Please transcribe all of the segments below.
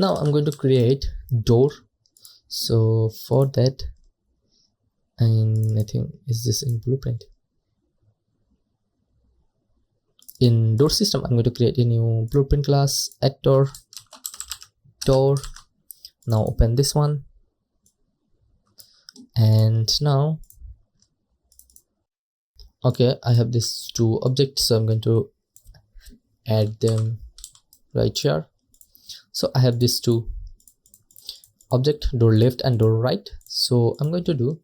Now I'm going to create door. So for that, and I think is this in blueprint, in door system, I'm going to create a new blueprint class, actor door. Now open this one, and now okay, I have these two objects, so I'm going to add them right here. So I have these two object, door left and door right. So I'm going to do,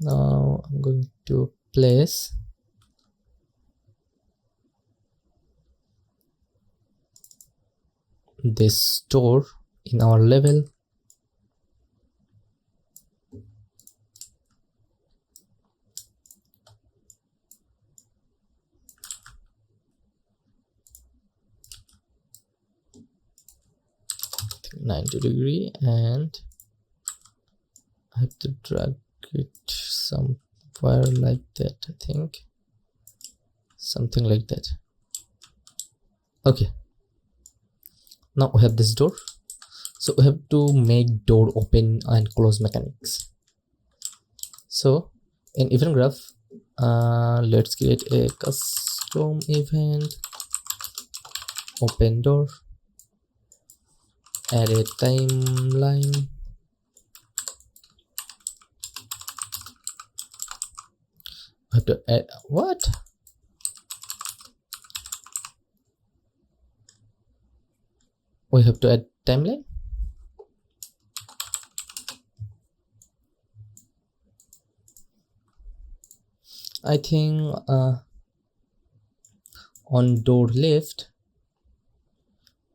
now I'm going to place this door in our level. I think 90°, and I have to drag it somewhere like that. I think something like that. Okay, now we have this door, so we have to make door open and close mechanics. So in event graph, let's create a custom event, open door, add a timeline, I have to add what? We have to add timeline. I think on door left,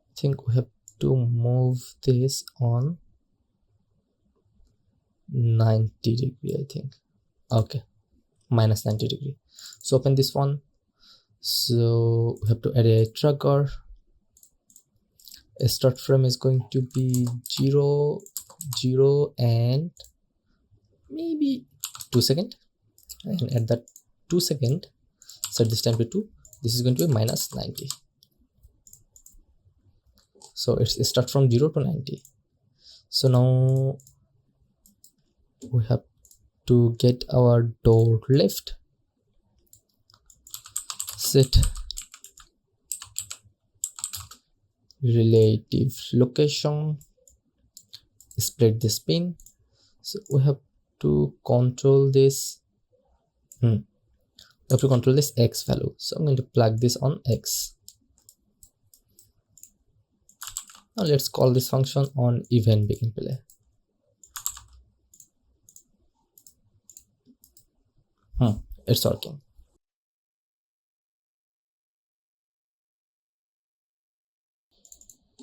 I think we have to move this on 90°, I think. Okay, minus 90°. So open this one. So we have to add a trigger. A start frame is going to be 0, 0, and maybe 2 seconds. And at that 2 seconds, set this time to 2. This is going to be minus 90. So it's start from 0 to 90. So now we have to get our door left. Set relative location, split this pin. So we have to control this. We have to control this X value. So I'm going to plug this on X. Now let's call this function on event begin play. It's working.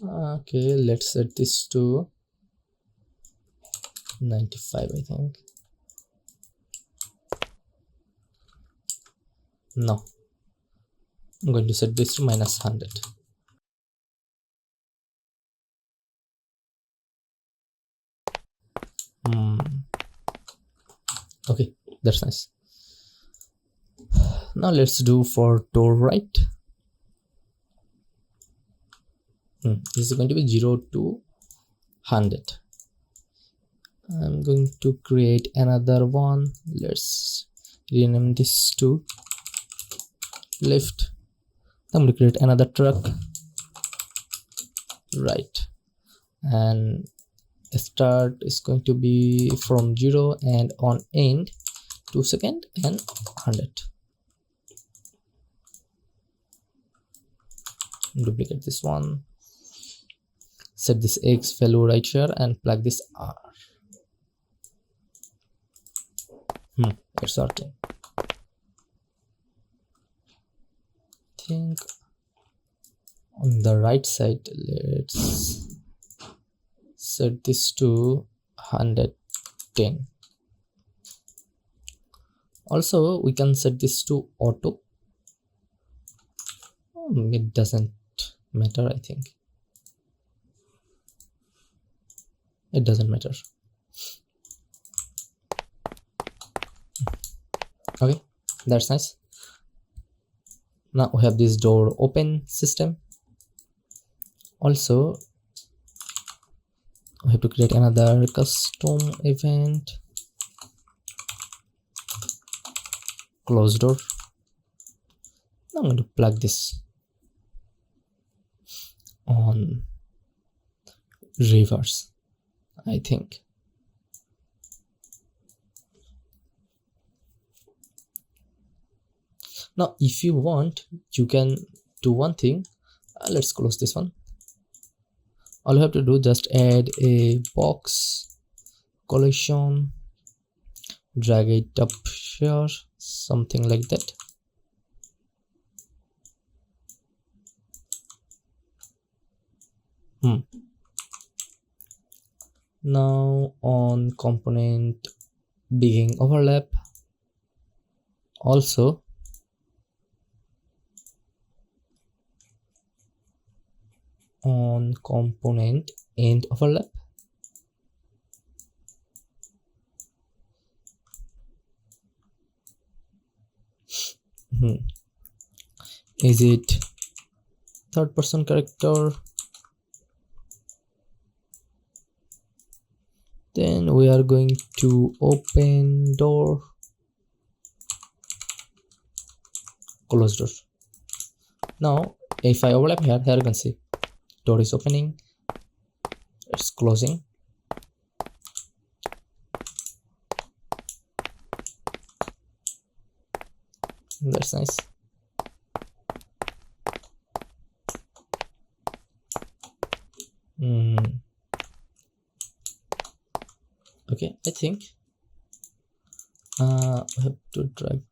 Okay, let's set this to 95, I think. No, I'm going to set this to minus 100. Okay, that's nice. Now let's do for door right. This is going to be 0 to 100. I'm going to create another one. Let's rename this to left. I'm going to create another truck right, and start is going to be from 0, and on end 2 seconds and 100. Duplicate this one, set this X value right here, and plug this R. It's working. I think on the right side, let's set this to 110. Also, we can set this to auto. It doesn't matter, I think. It doesn't matter. Okay, that's nice. Now we have this door open system. Also, I have to create another custom event. Close door. Now I'm going to plug this on reverse, I think. Now if you want, you can do one thing. Let's close this one. All you have to do, just add a box collision, drag it up here, something like that. Now on component beginning overlap, also on component end overlap. Is it third person character? Then we are going to open door, close door. Now if I overlap here you can see door is opening, it's closing. That's nice. Okay, I think I have to drag